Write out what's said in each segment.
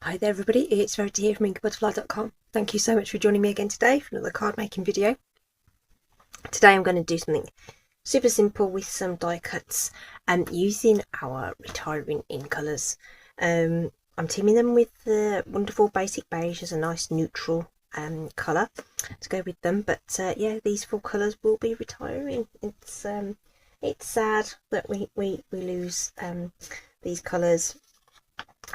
Hi there everybody, it's Verity here from inkybutterfly.com. Thank you so much for joining me again today for another card making video. Today I'm going to do something super simple with some die cuts and using our retiring ink colours. I'm teaming them with the wonderful basic beige as a nice neutral colour to go with them, but yeah, these four colours will be retiring. It's sad that we lose these colours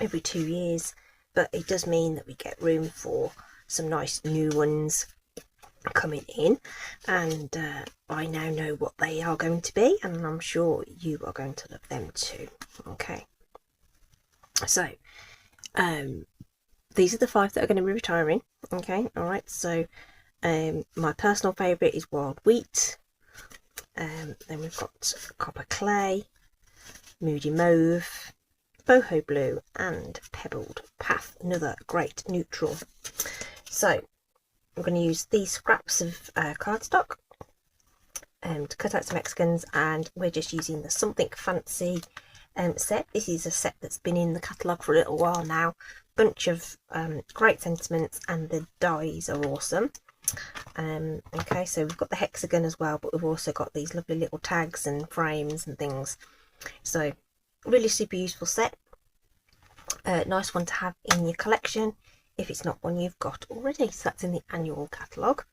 every 2 years, but it does mean that we get room for some nice new ones coming in, and I now know what they are going to be, and I'm sure you are going to love them too. Okay, so these are the 5 that are going to be retiring. Okay, all right, so my personal favourite is wild wheat, then we've got copper clay, moody mauve, boho blue, and pebbled path, another great neutral. So I'm going to use these scraps of cardstock to cut out some hexagons, and we're just using the Something Fancy set. This is a set that's been in the catalogue for a little while now. Bunch of great sentiments, and the dies are awesome. Okay, so we've got the hexagon as well, but we've also got these lovely little tags and frames and things. So really super useful set. Nice one to have in your collection if it's not one you've got already. So that's in the annual catalogue.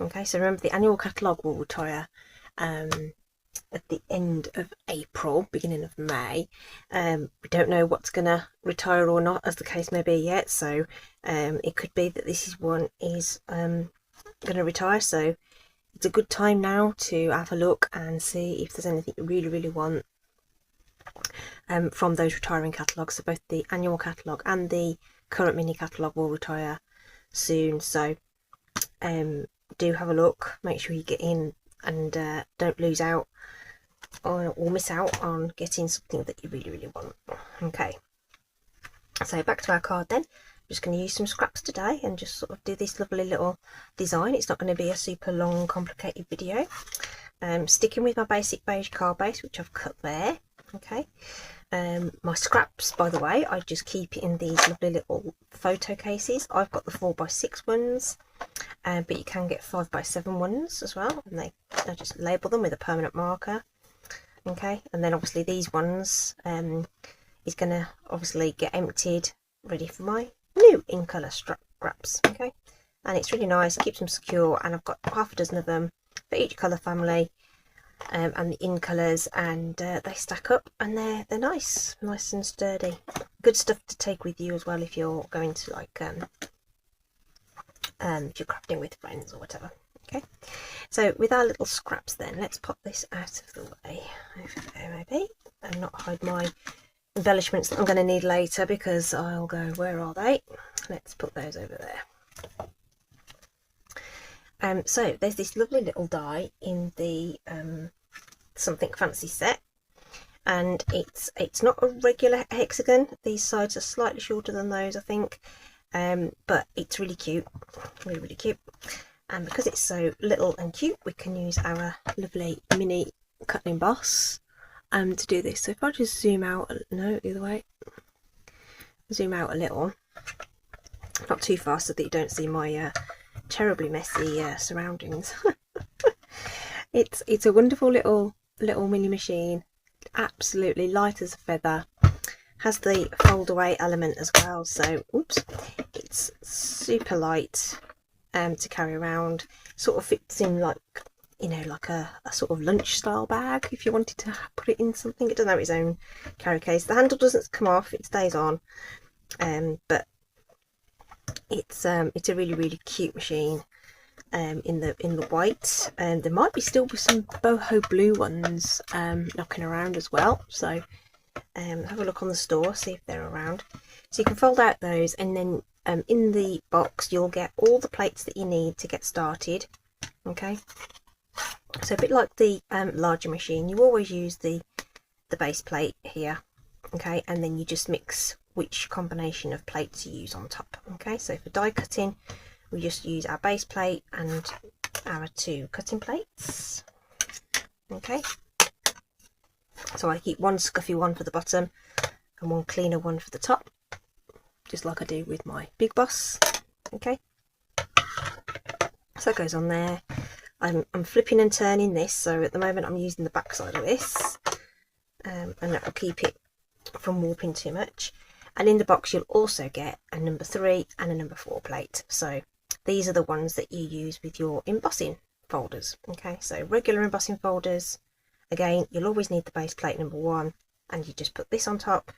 Okay, so remember the annual catalogue will retire at the end of April, beginning of May. We don't know what's going to retire or not, as the case may be yet, so it could be that this one is going to retire, so it's a good time now to have a look and see if there's anything you really want from those retiring catalogues. So both the annual catalogue and the current mini catalogue will retire soon, so do have a look, make sure you get in, and don't lose out or miss out on getting something that you really want. Okay, so back to our card then. I'm just going to use some scraps today and just sort of do this lovely little design. It's not going to be a super long complicated video. Sticking with my basic beige card base, which I've cut there. Okay, my scraps, by the way, I just keep in these lovely little photo cases. I've got the 4x6 ones, but you can get 5x7 ones as well, and I just label them with a permanent marker. Okay, and then obviously these ones is going to obviously get emptied, ready for my new in colour scraps. Okay, and it's really nice, keeps them secure, and I've got half a dozen of them for each colour family. And the in colours, and they stack up, and they're nice and sturdy. Good stuff to take with you as well if you're going to, like, if you're crafting with friends or whatever. Okay, so with our little scraps then, let's pop this out of the way over there maybe, and not hide my embellishments that I'm going to need later, because I'll go, where are they? Let's put those over there. So there's this lovely little die in the Something Fancy set, and it's not a regular hexagon. These sides are slightly shorter than those, I think, but it's really cute, really cute. And because it's so little and cute, we can use our lovely mini cut and emboss to do this. So if I just zoom out, no, the other way, zoom out a little, not too far, so that you don't see my terribly messy surroundings. It's a wonderful little mini machine, absolutely light as a feather, has the fold away element as well, so oops, it's super light to carry around. Sort of fits in, like, you know, like a sort of lunch style bag if you wanted to put it in something. It doesn't have its own carry case. The handle doesn't come off, it stays on, but it's a really cute machine in the white, and there might be still some boho blue ones knocking around as well, so have a look on the store, see if they're around. So you can fold out those, and then in the box you'll get all the plates that you need to get started. Okay, so a bit like the larger machine, you always use the base plate here. Okay, and then you just mix which combination of plates you use on top. Okay, so for die cutting, we just use our base plate and our 2 cutting plates. Okay, so I keep one scuffy one for the bottom and one cleaner one for the top. just like I do with my Big Boss. Okay, so that goes on there. I'm flipping and turning this, so at the moment I'm using the back side of this, and that will keep it from warping too much. And in the box you'll also get a number 3 and a number 4 plate, so these are the ones that you use with your embossing folders. Okay, so regular embossing folders, again you'll always need the base plate number 1, and you just put this on top.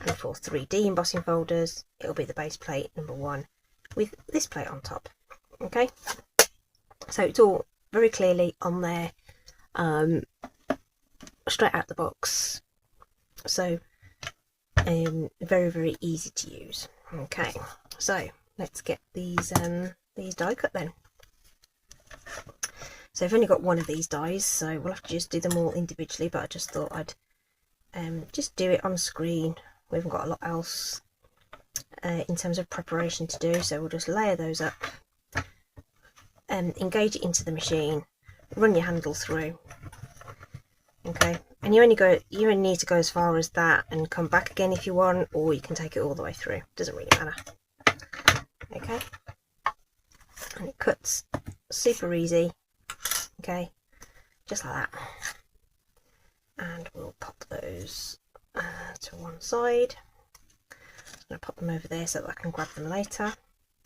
And for 3D embossing folders, it'll be the base plate number 1 with this plate on top. Okay, so it's all very clearly on there, straight out the box, so very easy to use. Okay, so let's get these die cut then. So I've only got one of these dies, so we'll have to just do them all individually, but I just thought I'd just do it on screen. We haven't got a lot else in terms of preparation to do, so we'll just layer those up, engage it into the machine, run your handle through. Okay, and you only need to go as far as that and come back again if you want, or you can take it all the way through, doesn't really matter. Okay, and it cuts super easy. Okay, just like that. And we'll pop those to one side. I'm going to pop them over there so that I can grab them later.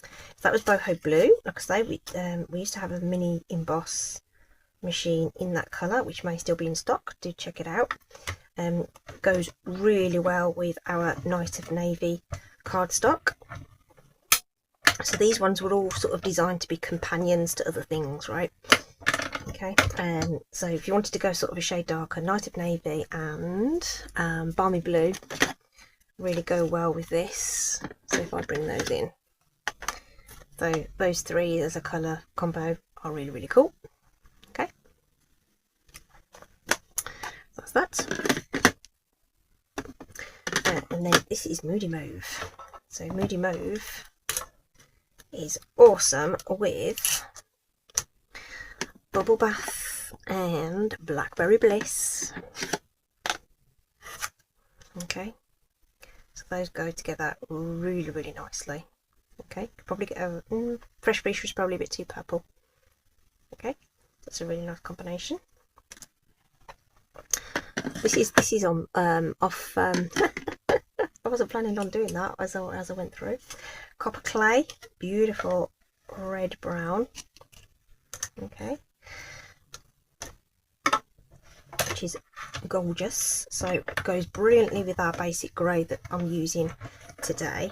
So that was boho blue. Like I say, we used to have a mini emboss machine in that colour, which may still be in stock. Do check it out. Goes really well with our Night of Navy cardstock. So these ones were all sort of designed to be companions to other things, right? Okay, so if you wanted to go sort of a shade darker, Night of Navy and Balmy Blue really go well with this. So if I bring those in, so those 3 as a colour combo are really cool. Okay, that's that. And then this is Moody Mauve. So Moody Mauve is awesome with Bubble Bath and Blackberry Bliss. Okay, so those go together really nicely. Okay, probably get a Fresh Fish was probably a bit too purple. Okay, that's a really nice combination. This is on off. I wasn't planning on doing that as I went through. Copper Clay, beautiful red brown. Okay, which is gorgeous, so it goes brilliantly with our basic grey that I'm using today,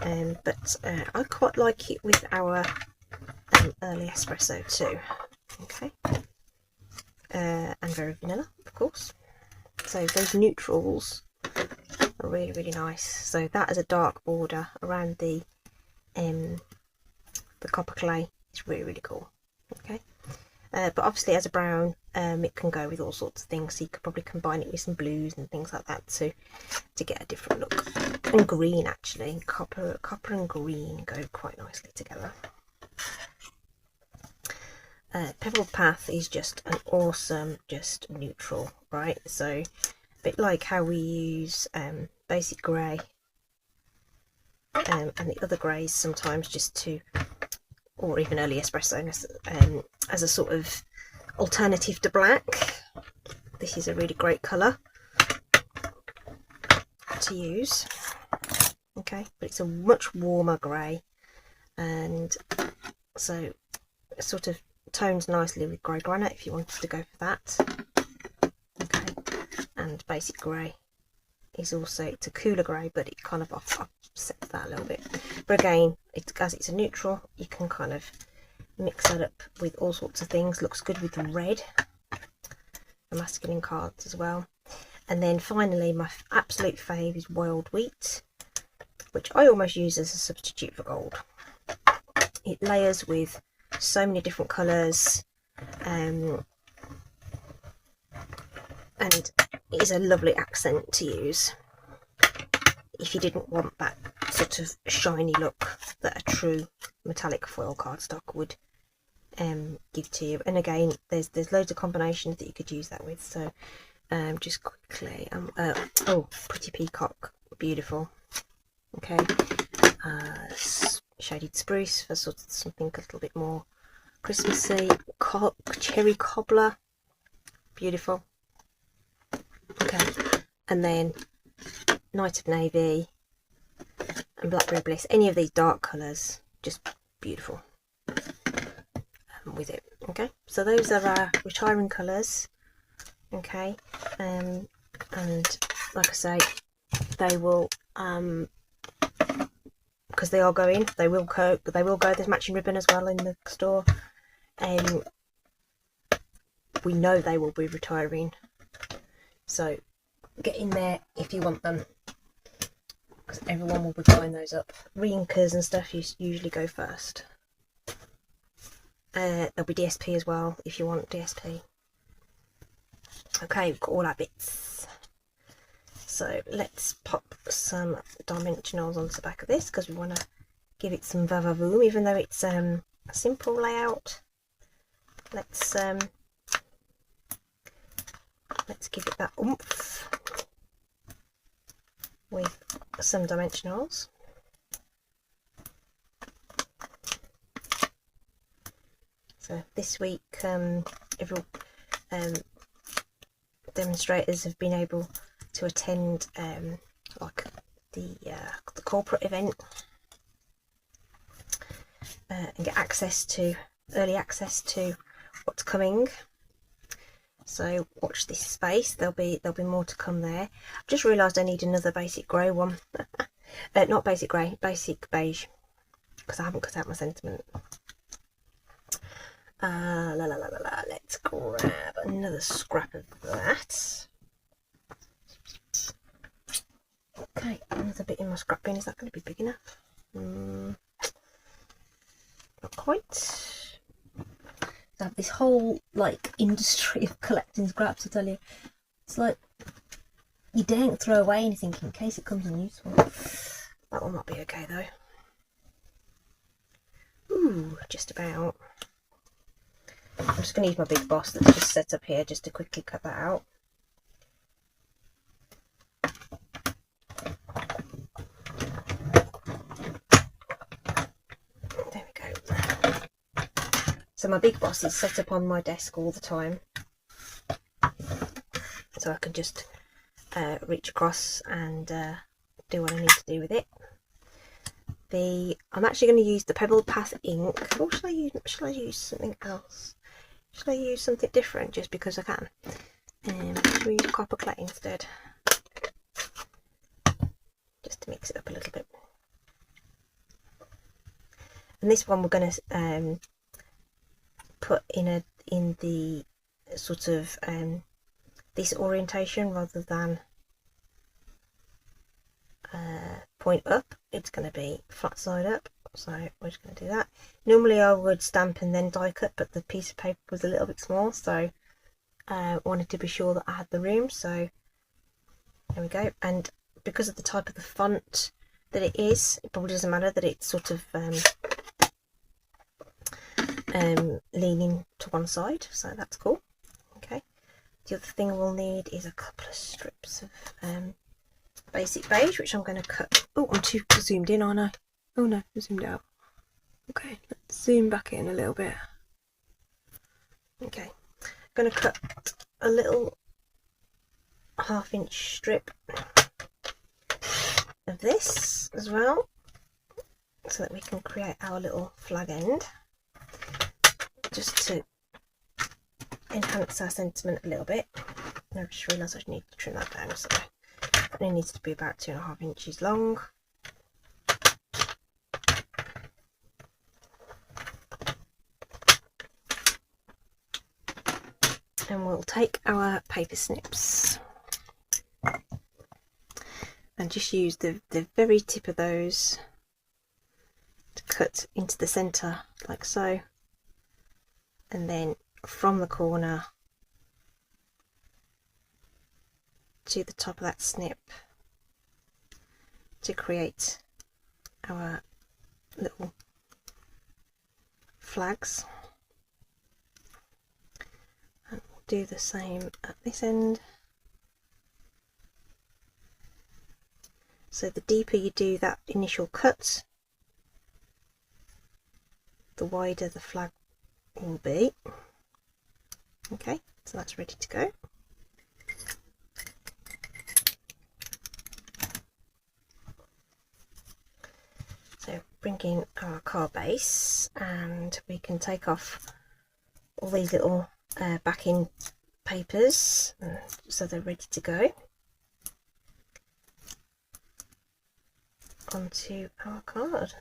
but I quite like it with our early espresso too. Okay, and very vanilla, of course. So those neutrals are really nice. So that is a dark border around the Copper Clay. It's really cool. Okay, but obviously as a brown, it can go with all sorts of things, so you could probably combine it with some blues and things like that to get a different look. And green, actually, copper and green go quite nicely together. Pebbled Path is just an awesome, just neutral, right? So a bit like how we use basic grey and the other greys sometimes, just to, or even early espresso as a sort of alternative to black. This is a really great colour to use. Okay, but it's a much warmer grey, and so it sort of tones nicely with grey granite if you wanted to go for that. Okay, and basic grey is also, it's a cooler grey, but it kind of offsets that a little bit. But again, as it's a neutral, you can kind of mix that up with all sorts of things. Looks good with the red, the masculine cards as well. And then finally, my absolute fave is Wild Wheat, which I almost use as a substitute for gold. It layers with so many different colours, and it is a lovely accent to use if you didn't want that sort of shiny look that a true metallic foil cardstock would give to you. And again, there's loads of combinations that you could use that with. So just quickly, oh, Pretty Peacock, beautiful. Okay, shaded spruce for sort of something a little bit more Christmassy. Cherry cobbler, beautiful. Okay, and then night of navy and blackberry bliss. Any of these dark colours, just beautiful with it. Okay, so those are our retiring colours. Okay, and like I say, they will because they are going, they will go. There's matching ribbon as well in the store, and we know they will be retiring. So get in there if you want them, because everyone will be buying those up. Reinkers and stuff usually go first. There'll be DSP as well if you want DSP. Okay, we've got all our bits. So let's pop some dimensionals onto the back of this, because we want to give it some va-va-voom, even though it's a simple layout. Let's give it that oomph with some dimensionals. So this week, demonstrators have been able to attend like the corporate event and get early access to what's coming. So watch this space. There'll be more to come there. I've just realised I need another basic grey one. Not basic grey, basic beige, because I haven't cut out my sentiment. Let's grab another scrap of that. Okay, another bit in my scrap bin. Is that going to be big enough? Not quite. I have this whole like industry of collecting scraps, I tell you. It's like you daren't throw away anything in case it comes unuseful. That will not be okay though. Ooh, just about. I'm just going to use my big boss that's just set up here just to quickly cut that out. There we go. So my big boss is set up on my desk all the time, so I can just reach across and do what I need to do with it. I'm actually going to use the Pebble Path ink. Or shall I use something else? Should I use something different just because I can? Should we use copper clay instead? Just to mix it up a little bit. And this one we're going to put in the sort of this orientation rather than point up. It's going to be flat side up. So we're just going to do that. Normally I would stamp and then die cut, but the piece of paper was a little bit small, so I wanted to be sure that I had the room. So there we go. And because of the type of the font that it is, it probably doesn't matter that it's sort of leaning to one side, so that's cool. Okay, the other thing we'll need is a couple of strips of basic beige, which I'm going to cut. Oh, I'm too zoomed in, aren't I? Oh no, I zoomed out. Okay, let's zoom back in a little bit. Okay, I'm going to cut a little 1/2 inch strip of this as well, so that we can create our little flag end, just to enhance our sentiment a little bit. I just realised I need to trim that down, so it only needs to be about 2.5 inches long. And we'll take our paper snips and just use the very tip of those to cut into the centre like so, and then from the corner to the top of that snip to create our little flags. And we'll do the same at this end. So the deeper you do that initial cut, the wider the flag will be. Okay, so that's ready to go. So bring in our card base, and we can take off all these little backing papers so they're ready to go onto our card.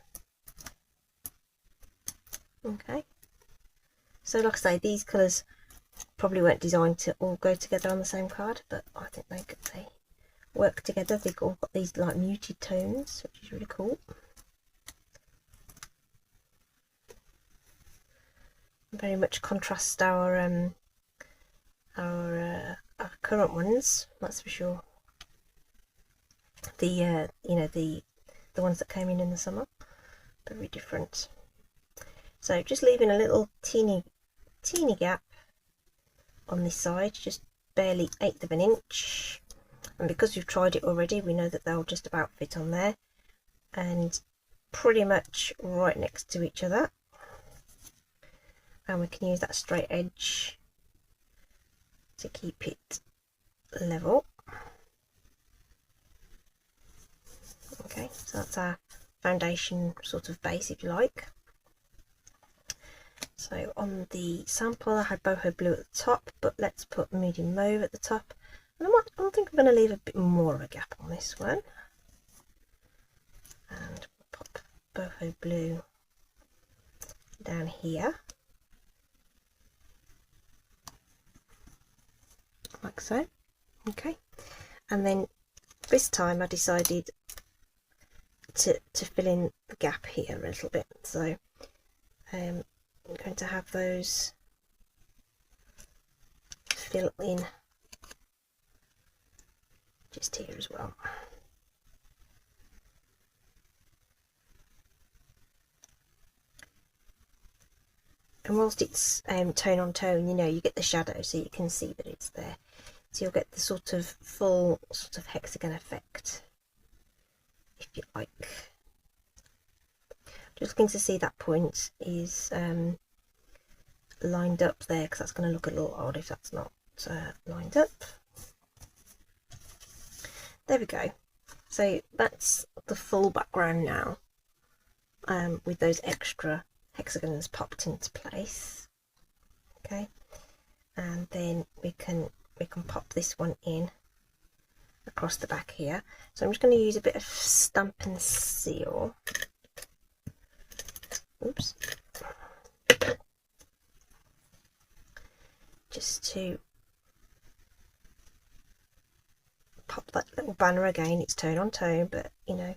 Okay, so like I say, these colours probably weren't designed to all go together on the same card, but I think they work together. They've all got these like muted tones, which is really cool. Very much contrast our current ones, that's for sure. The you know, the ones that came in the summer, very different. So just leaving a little teeny gap on this side, just barely 1/8 of an inch, and because we've tried it already, we know that they'll just about fit on there, and pretty much right next to each other. And we can use that straight edge to keep it level. Okay, so that's our foundation sort of base, if you like. So on the sample I had boho blue at the top, but let's put moody mauve at the top, and I think I'm going to leave a bit more of a gap on this one, and pop boho blue down here like so. Okay, and then this time I decided to fill in the gap here a little bit, so I'm going to have those fill in just here as well. And whilst it's tone on tone, you know, you get the shadow, so you can see that it's there, so you'll get the sort of full sort of hexagon effect, if you like. Just looking to see that point is lined up there, because that's going to look a little odd if that's not lined up. There we go. So that's the full background now, with those extra hexagons popped into place. Okay, and then we can pop this one in across the back here. So I'm just going to use a bit of Stampin' Seal. Oops. Just to pop that little banner again. It's tone on tone, but you know,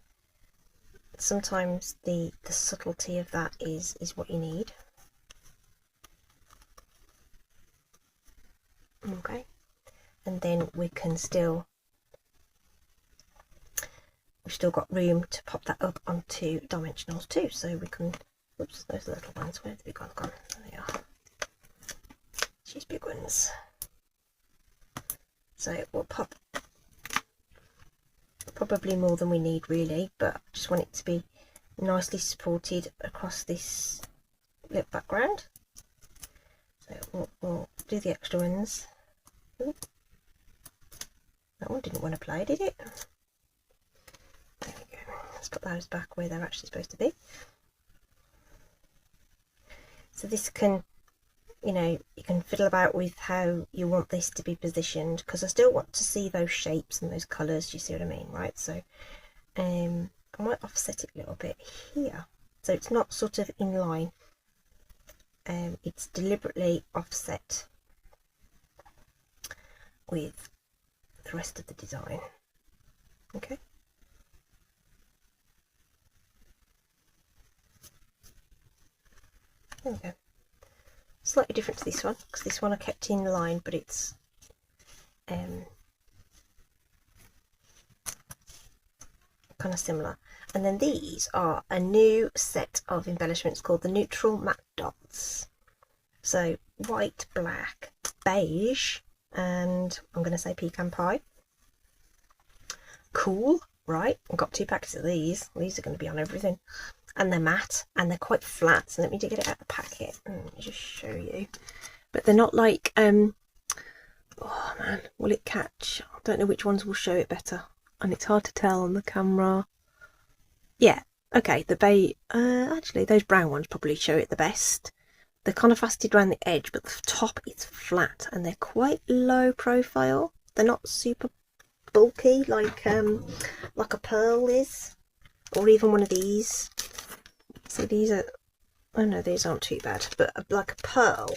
sometimes the subtlety of that is what you need. Okay, and then we've still got room to pop that up onto dimensionals too, so we can, oops, those little ones, where have they gone? There they are. These big ones. So we'll pop probably more than we need really, but I just want it to be nicely supported across this lip background. So we'll do the extra ones. Ooh. That one didn't want to play, did it? There we go. Let's put those back where they're actually supposed to be. So this can, you know, you can fiddle about with how you want this to be positioned, because I still want to see those shapes and those colours, do you see what I mean, right? So I might offset it a little bit here, so it's not sort of in line, it's deliberately offset with the rest of the design. Okay. There we go. Slightly different to this one, because this one I kept in line, but it's kind of similar. And then these are a new set of embellishments called the Neutral Matte Dots. So white, black, beige, and I'm going to say pecan pie. Cool. right? I've got 2 packets of these. These are going to be on everything. And they're matte and they're quite flat. So let me get it out of the packet and just show you. But they're not like, oh man, will it catch? I don't know which ones will show it better. And it's hard to tell on the camera. Yeah, okay, actually those brown ones probably show it the best. They're kind of faceted around the edge, but the top is flat and they're quite low profile. They're not super bulky like a pearl is, or even one of these. So these are, oh no, these aren't too bad, but like a pearl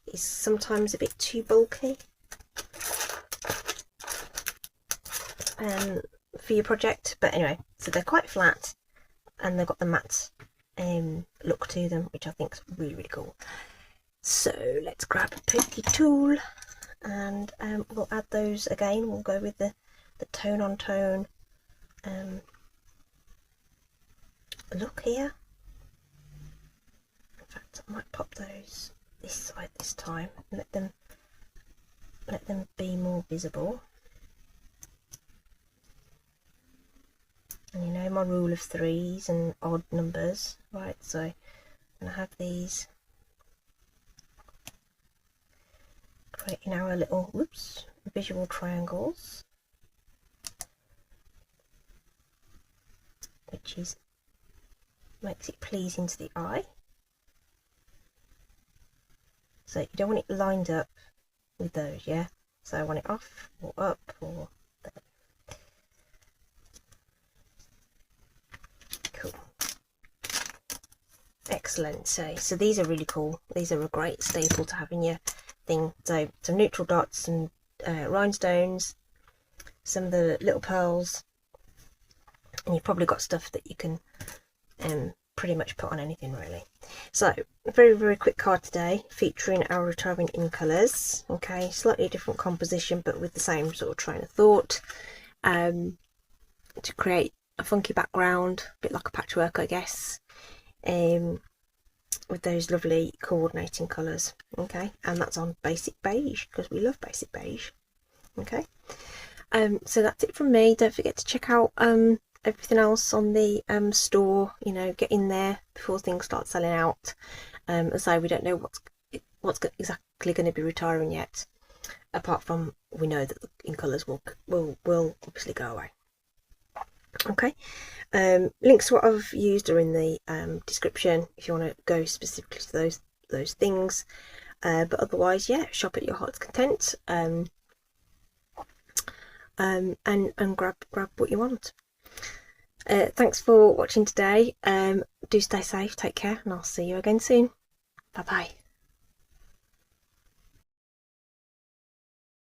is sometimes a bit too bulky for your project. But anyway, so they're quite flat and they've got the matte look to them, which I think is really, really cool. So let's grab a pokey tool and we'll add those again. We'll go with the tone on tone look here. In fact, I might pop those this side this time and let them be more visible. And you know my rule of 3s and odd numbers, right? So I'm going to have these creating our little visual triangles, which makes it pleasing to the eye. So you don't want it lined up with those, yeah? So I want it off or up or cool. Excellent. So these are really cool. These are a great staple to have in your thing. So some neutral dots and rhinestones, some of the little pearls, and you've probably got stuff that you can pretty much put on anything really. So very, very quick card today featuring our retiring in colours. Okay, slightly different composition but with the same sort of train of thought, to create a funky background, a bit like a patchwork I guess, with those lovely coordinating colours. Okay, and that's on basic beige because we love basic beige. Okay, so that's it from me. Don't forget to check out everything else on the store. You know, get in there before things start selling out. As I say, we don't know what's exactly going to be retiring yet, apart from we know that the in colours will obviously go away. Okay, links to what I've used are in the description if you want to go specifically to those things, but otherwise, yeah, shop at your heart's content, and grab what you want. Thanks for watching today. Do stay safe, take care, and I'll see you again soon. Bye bye.